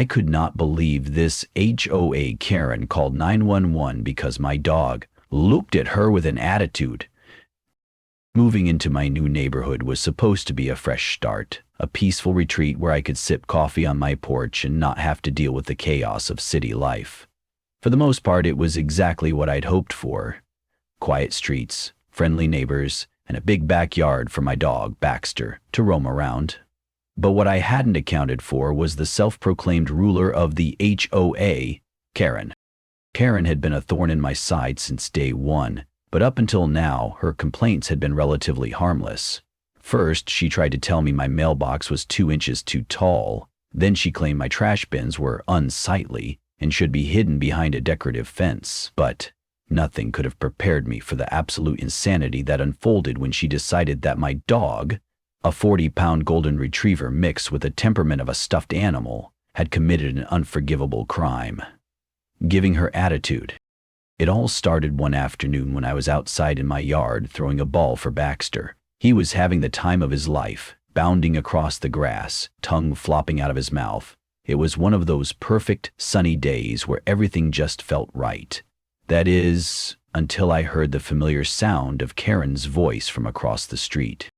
I could not believe this HOA Karen called 911 because my dog looked at her with an attitude. Moving into my new neighborhood was supposed to be a fresh start, a peaceful retreat where I could sip coffee on my porch and not have to deal with the chaos of city life. For the most part, it was exactly what I'd hoped for. Quiet streets, friendly neighbors, and a big backyard for my dog, Baxter, to roam around. But what I hadn't accounted for was the self-proclaimed ruler of the HOA, Karen. Karen had been a thorn in my side since day one, but up until now, her complaints had been relatively harmless. First, she tried to tell me my mailbox was 2 inches too tall. Then she claimed my trash bins were unsightly and should be hidden behind a decorative fence. But nothing could have prepared me for the absolute insanity that unfolded when she decided that my dog, a 40-pound golden retriever mixed with the temperament of a stuffed animal, had committed an unforgivable crime. Giving her attitude. It all started one afternoon when I was outside in my yard throwing a ball for Baxter. He was having the time of his life, bounding across the grass, tongue flopping out of his mouth. It was one of those perfect, sunny days where everything just felt right. That is, until I heard the familiar sound of Karen's voice from across the street.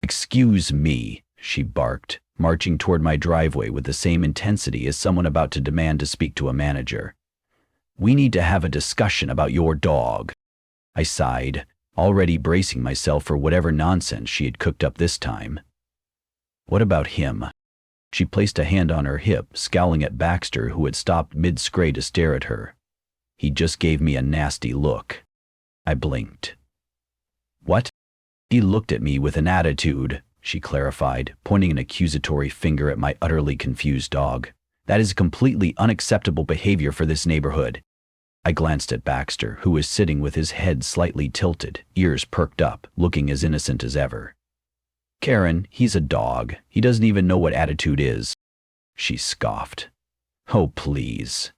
"Excuse me," she barked, marching toward my driveway with the same intensity as someone about to demand to speak to a manager. "We need to have a discussion about your dog." I sighed, already bracing myself for whatever nonsense she had cooked up this time. "What about him?" She placed a hand on her hip, scowling at Baxter, who had stopped mid-scray to stare at her. He just gave me a nasty look. I blinked. "What?" "He looked at me with an attitude," she clarified, pointing an accusatory finger at my utterly confused dog. "That is completely unacceptable behavior for this neighborhood." I glanced at Baxter, who was sitting with his head slightly tilted, ears perked up, looking as innocent as ever. "Karen, he's a dog. He doesn't even know what attitude is." She scoffed. "Oh, please.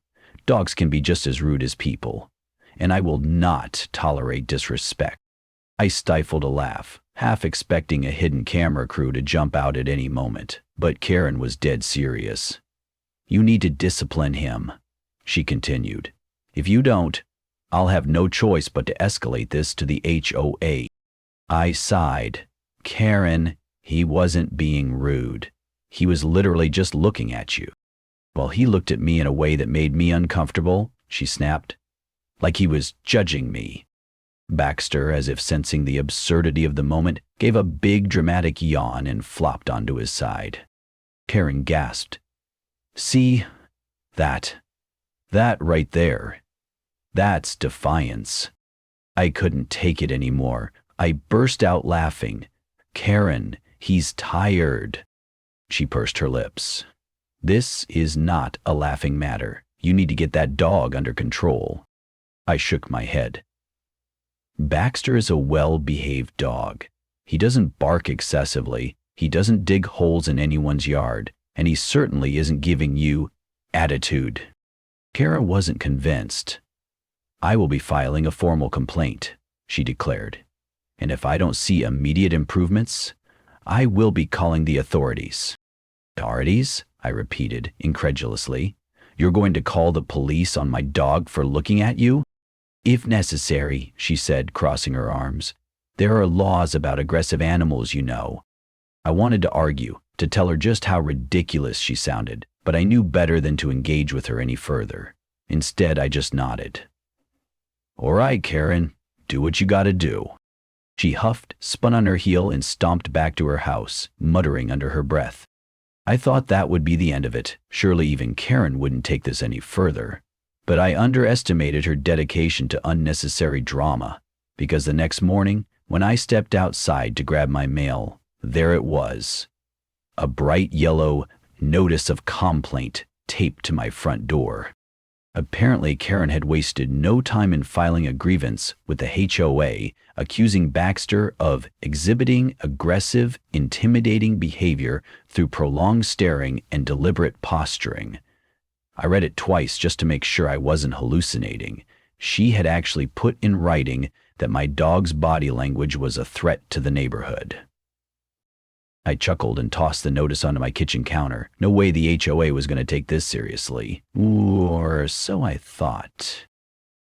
Dogs can be just as rude as people, and I will not tolerate disrespect." I stifled a laugh, half expecting a hidden camera crew to jump out at any moment, but Karen was dead serious. "You need to discipline him," she continued. "If you don't, I'll have no choice but to escalate this to the HOA. I sighed. "Karen, he wasn't being rude. He was literally just looking at you." "Well, he looked at me in a way that made me uncomfortable," she snapped. "Like he was judging me." Baxter, as if sensing the absurdity of the moment, gave a big dramatic yawn and flopped onto his side. Karen gasped. "See? That right there. That's defiance." I couldn't take it anymore. I burst out laughing. "Karen, he's tired." She pursed her lips. "This is not a laughing matter. You need to get that dog under control." I shook my head. "Baxter is a well-behaved dog. He doesn't bark excessively, he doesn't dig holes in anyone's yard, and he certainly isn't giving you attitude." Kara wasn't convinced. "I will be filing a formal complaint," she declared. "And if I don't see immediate improvements, I will be calling the authorities." "Authorities?" I repeated incredulously. "You're going to call the police on my dog for looking at you?" "If necessary," she said, crossing her arms. "There are laws about aggressive animals, you know." I wanted to argue, to tell her just how ridiculous she sounded, but I knew better than to engage with her any further. Instead, I just nodded. "All right, Karen, do what you gotta do." She huffed, spun on her heel, and stomped back to her house, muttering under her breath. I thought that would be the end of it. Surely even Karen wouldn't take this any further. But I underestimated her dedication to unnecessary drama, because the next morning, when I stepped outside to grab my mail, there it was. A bright yellow notice of complaint taped to my front door. Apparently, Karen had wasted no time in filing a grievance with the HOA, accusing Baxter of exhibiting aggressive, intimidating behavior through prolonged staring and deliberate posturing. I read it twice just to make sure I wasn't hallucinating. She had actually put in writing that my dog's body language was a threat to the neighborhood. I chuckled and tossed the notice onto my kitchen counter. No way the HOA was going to take this seriously. Or so I thought.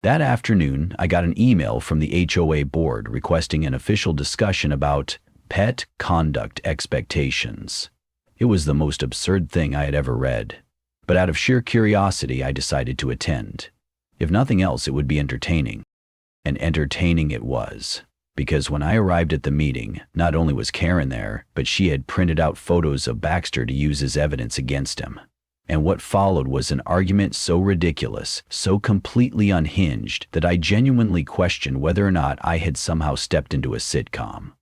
That afternoon, I got an email from the HOA board requesting an official discussion about pet conduct expectations. It was the most absurd thing I had ever read. But out of sheer curiosity, I decided to attend. If nothing else, it would be entertaining. And entertaining it was. Because when I arrived at the meeting, not only was Karen there, but she had printed out photos of Baxter to use as evidence against him. And what followed was an argument so ridiculous, so completely unhinged, that I genuinely questioned whether or not I had somehow stepped into a sitcom.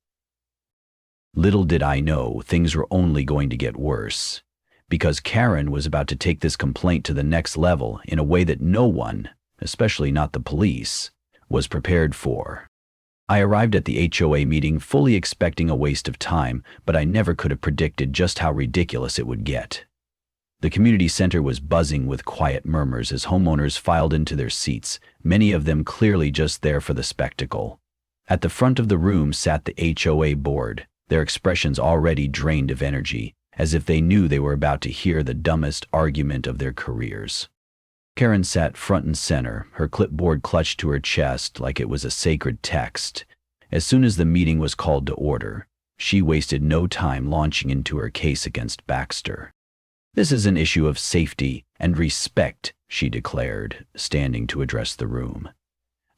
Little did I know things were only going to get worse, because Karen was about to take this complaint to the next level in a way that no one, especially not the police, was prepared for. I arrived at the HOA meeting fully expecting a waste of time, but I never could have predicted just how ridiculous it would get. The community center was buzzing with quiet murmurs as homeowners filed into their seats, many of them clearly just there for the spectacle. At the front of the room sat the HOA board, their expressions already drained of energy, as if they knew they were about to hear the dumbest argument of their careers. Karen sat front and center, her clipboard clutched to her chest like it was a sacred text. As soon as the meeting was called to order, she wasted no time launching into her case against Baxter. "This is an issue of safety and respect," she declared, standing to address the room.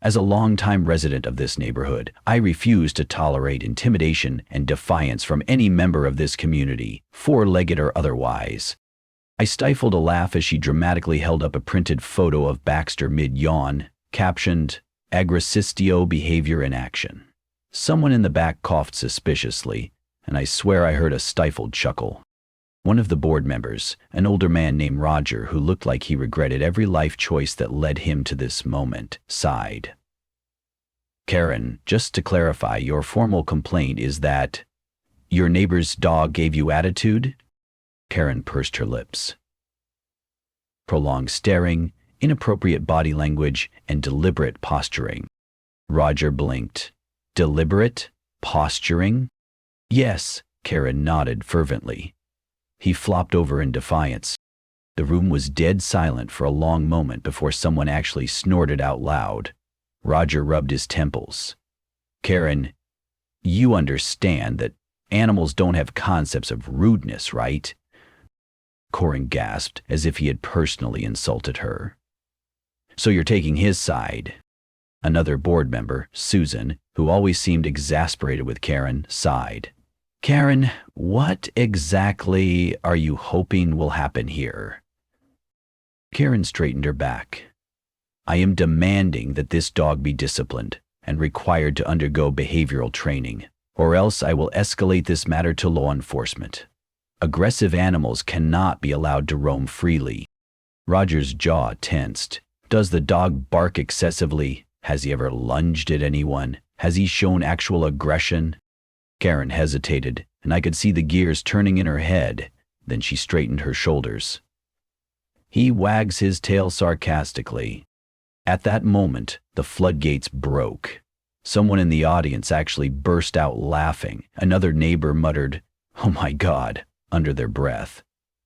"As a longtime resident of this neighborhood, I refuse to tolerate intimidation and defiance from any member of this community, four-legged or otherwise." I stifled a laugh as she dramatically held up a printed photo of Baxter mid-yawn, captioned, "Aggressistio behavior in action." Someone in the back coughed suspiciously, and I swear I heard a stifled chuckle. One of the board members, an older man named Roger who looked like he regretted every life choice that led him to this moment, sighed. "Karen, just to clarify, your formal complaint is that your neighbor's dog gave you attitude?" Karen pursed her lips. Prolonged staring, inappropriate body language, and deliberate posturing. Roger blinked. "Deliberate? Posturing?" "Yes," Karen nodded fervently. He flopped over in defiance. The room was dead silent for a long moment before someone actually snorted out loud. Roger rubbed his temples. "Karen, you understand that animals don't have concepts of rudeness, right?" Corin gasped as if he had personally insulted her. "So you're taking his side?" Another board member, Susan, who always seemed exasperated with Karen, sighed. "Karen, what exactly are you hoping will happen here?" Karen straightened her back. "I am demanding that this dog be disciplined and required to undergo behavioral training, or else I will escalate this matter to law enforcement. Aggressive animals cannot be allowed to roam freely." Roger's jaw tensed. "Does the dog bark excessively? Has he ever lunged at anyone? Has he shown actual aggression?" Karen hesitated, and I could see the gears turning in her head. Then she straightened her shoulders. "He wags his tail sarcastically." At that moment, the floodgates broke. Someone in the audience actually burst out laughing. Another neighbor muttered, "Oh my God," under their breath.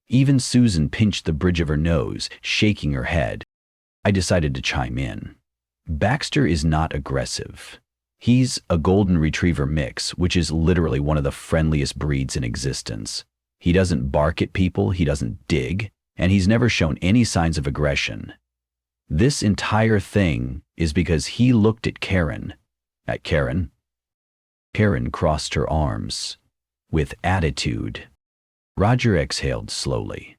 Even Susan pinched the bridge of her nose, shaking her head. I decided to chime in. "Baxter is not aggressive. He's a golden retriever mix, which is literally one of the friendliest breeds in existence. He doesn't bark at people, he doesn't dig, and he's never shown any signs of aggression. This entire thing is because he looked at Karen. At Karen? Karen crossed her arms. With attitude." Roger exhaled slowly.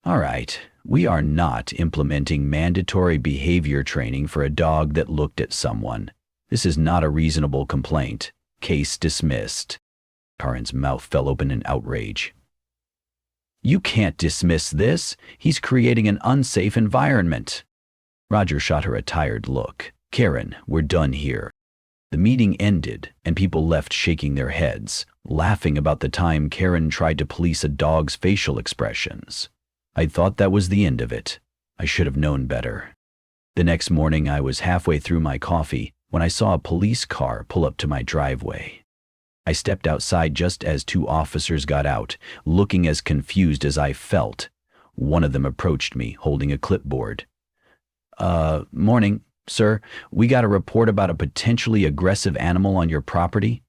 "All right, we are not implementing mandatory behavior training for a dog that looked at someone. This is not a reasonable complaint. Case dismissed." Karen's mouth fell open in outrage. "You can't dismiss this. He's creating an unsafe environment." Roger shot her a tired look. "Karen, we're done here." The meeting ended, and people left shaking their heads, laughing about the time Karen tried to police a dog's facial expressions. I thought that was the end of it. I should have known better. The next morning, I was halfway through my coffee when I saw a police car pull up to my driveway. I stepped outside just as two officers got out, looking as confused as I felt. One of them approached me, holding a clipboard. Morning, sir. We got a report about a potentially aggressive animal on your property."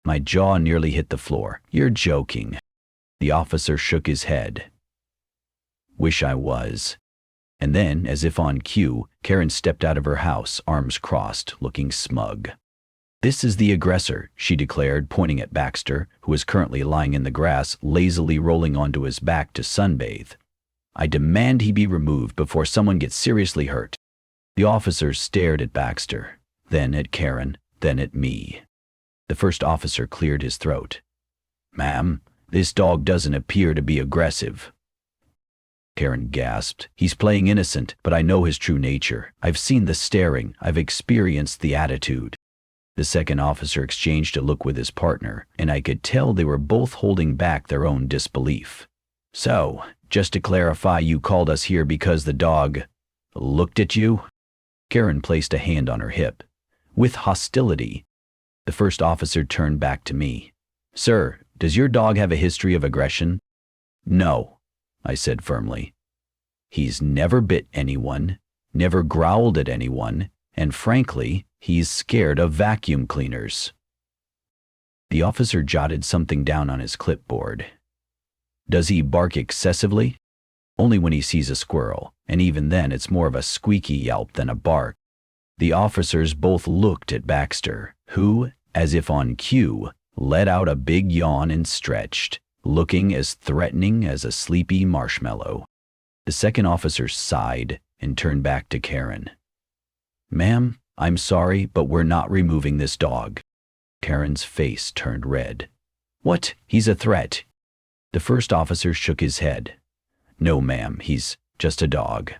My jaw nearly hit the floor. "You're joking." The officer shook his head. "Wish I was." And then, as if on cue, Karen stepped out of her house, arms crossed, looking smug. "This is the aggressor," she declared, pointing at Baxter, who was currently lying in the grass, lazily rolling onto his back to sunbathe. "I demand he be removed before someone gets seriously hurt." The officers stared at Baxter, then at Karen, then at me. The first officer cleared his throat. "Ma'am, this dog doesn't appear to be aggressive." Karen gasped. "He's playing innocent, but I know his true nature. I've seen the staring. I've experienced the attitude." The second officer exchanged a look with his partner, and I could tell they were both holding back their own disbelief. "So, just to clarify, you called us here because the dog looked at you?" Karen placed a hand on her hip. With hostility. The first officer turned back to me. "Sir, does your dog have a history of aggression?" "No," I said firmly. "He's never bit anyone, never growled at anyone, and frankly, he's scared of vacuum cleaners." The officer jotted something down on his clipboard. "Does he bark excessively?" "Only when he sees a squirrel, and even then it's more of a squeaky yelp than a bark." The officers both looked at Baxter, who, as if on cue, let out a big yawn and stretched, looking as threatening as a sleepy marshmallow. The second officer sighed and turned back to Karen. "Ma'am, I'm sorry, but we're not removing this dog." Karen's face turned red. "What? He's a threat." The first officer shook his head. "No, ma'am, he's just a dog."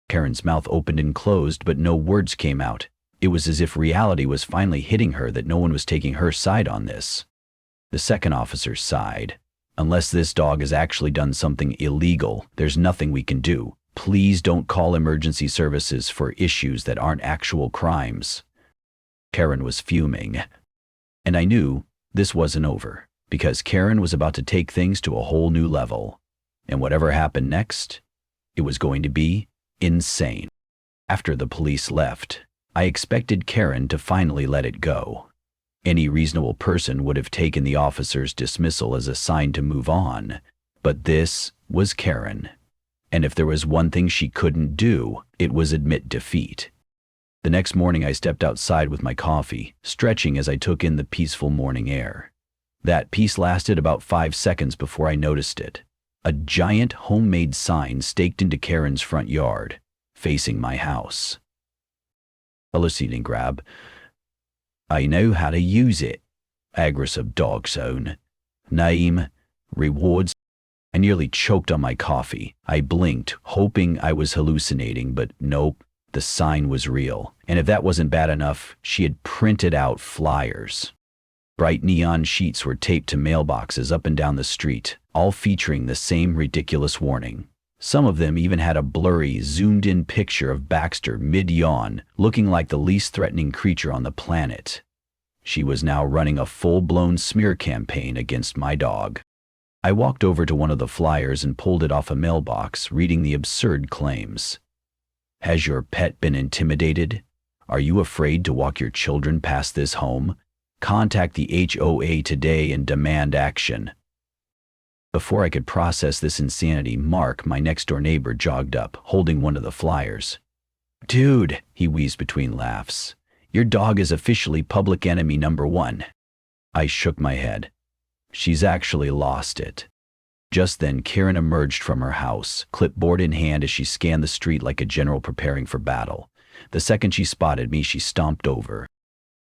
Karen's mouth opened and closed, but no words came out. It was as if reality was finally hitting her that no one was taking her side on this. The second officer sighed. "Unless this dog has actually done something illegal, there's nothing we can do. Please don't call emergency services for issues that aren't actual crimes." Karen was fuming. And I knew this wasn't over, because Karen was about to take things to a whole new level. And whatever happened next, it was going to be insane. After the police left, I expected Karen to finally let it go. Any reasonable person would have taken the officer's dismissal as a sign to move on, but this was Karen. And if there was one thing she couldn't do, it was admit defeat. The next morning I stepped outside with my coffee, stretching as I took in the peaceful morning air. That peace lasted about 5 seconds before I noticed it. A giant homemade sign staked into Karen's front yard, facing my house. A listening grab. "I know how to use it. Aggressive dog zone. Name, rewards." I nearly choked on my coffee. I blinked, hoping I was hallucinating, but nope, the sign was real. And if that wasn't bad enough, she had printed out flyers. Bright neon sheets were taped to mailboxes up and down the street, all featuring the same ridiculous warning. Some of them even had a blurry, zoomed-in picture of Baxter mid-yawn, looking like the least threatening creature on the planet. She was now running a full-blown smear campaign against my dog. I walked over to one of the flyers and pulled it off a mailbox, reading the absurd claims. "Has your pet been intimidated? Are you afraid to walk your children past this home? Contact the HOA today and demand action." Before I could process this insanity, Mark, my next-door neighbor, jogged up, holding one of the flyers. "Dude," he wheezed between laughs, "your dog is officially public enemy #1. I shook my head. She's actually lost it. Just then, Karen emerged from her house, clipboard in hand as she scanned the street like a general preparing for battle. The second she spotted me, she stomped over.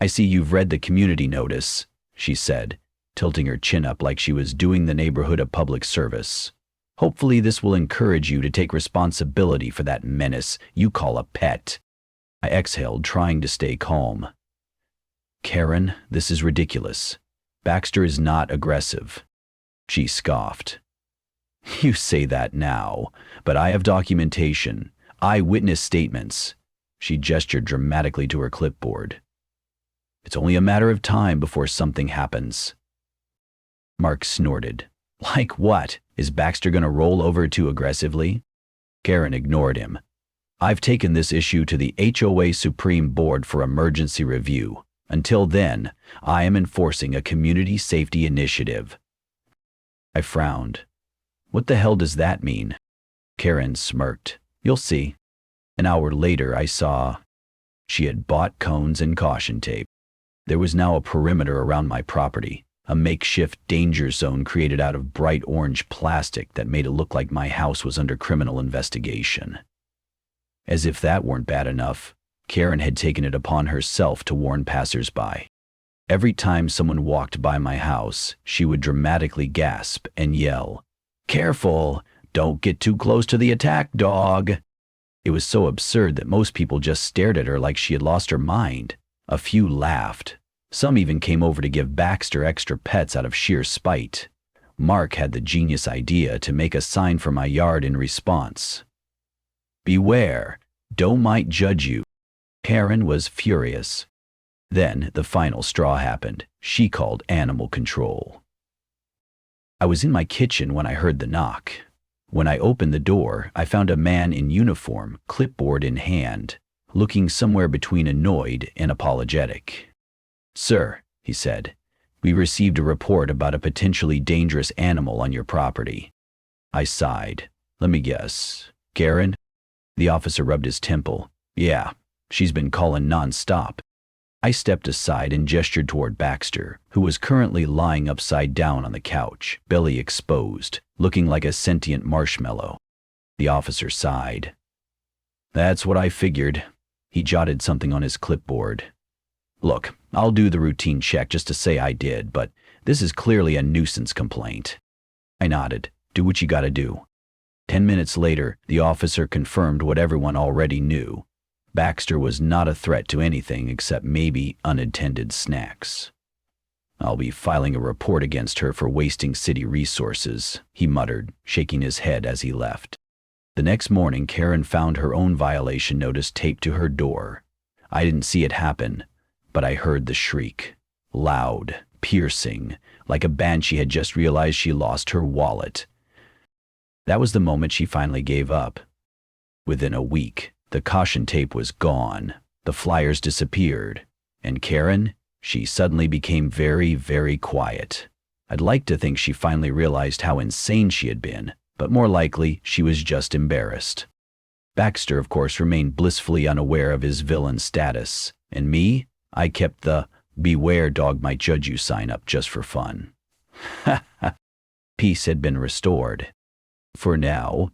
"I see you've read the community notice," she said, tilting her chin up like she was doing the neighborhood a public service. "Hopefully this will encourage you to take responsibility for that menace you call a pet." I exhaled, trying to stay calm. "Karen, this is ridiculous. Baxter is not aggressive." She scoffed. "You say that now, but I have documentation, eyewitness statements." She gestured dramatically to her clipboard. It's only a matter of time before something happens. Mark snorted. Like what? Is Baxter gonna roll over too aggressively? Karen ignored him. I've taken this issue to the HOA Supreme Board for emergency review. Until then, I am enforcing a community safety initiative. I frowned. What the hell does that mean? Karen smirked. You'll see. An hour later, I saw she had bought cones and caution tape. There was now a perimeter around my property, a makeshift danger zone created out of bright orange plastic that made it look like my house was under criminal investigation. As if that weren't bad enough, Karen had taken it upon herself to warn passersby. Every time someone walked by my house, she would dramatically gasp and yell, "Careful! Don't get too close to the attack dog!" It was so absurd that most people just stared at her like she had lost her mind. A few laughed. Some even came over to give Baxter extra pets out of sheer spite. Mark had the genius idea to make a sign for my yard in response. "Beware! Doe might judge you." Karen was furious. Then the final straw happened. She called animal control. I was in my kitchen when I heard the knock. When I opened the door, I found a man in uniform, clipboard in hand, looking somewhere between annoyed and apologetic. "Sir," he said, "we received a report about a potentially dangerous animal on your property." I sighed. "Let me guess. Karen?" The officer rubbed his temple. "Yeah, she's been calling non-stop." I stepped aside and gestured toward Baxter, who was currently lying upside down on the couch, belly exposed, looking like a sentient marshmallow. The officer sighed. "That's what I figured." He jotted something on his clipboard. "Look, I'll do the routine check just to say I did, but this is clearly a nuisance complaint." I nodded. "Do what you gotta do." 10 minutes later, the officer confirmed what everyone already knew. Baxter was not a threat to anything except maybe unattended snacks. "I'll be filing a report against her for wasting city resources," he muttered, shaking his head as he left. The next morning, Karen found her own violation notice taped to her door. I didn't see it happen, but I heard the shriek. Loud, piercing, like a banshee had just realized she lost her wallet. That was the moment she finally gave up. Within a week, the caution tape was gone, the flyers disappeared, and Karen, she suddenly became very, very quiet. I'd like to think she finally realized how insane she had been, but more likely she was just embarrassed. Baxter, of course, remained blissfully unaware of his villain status, and me, I kept the "Beware, dog might judge you" sign up just for fun. Peace had been restored. For now,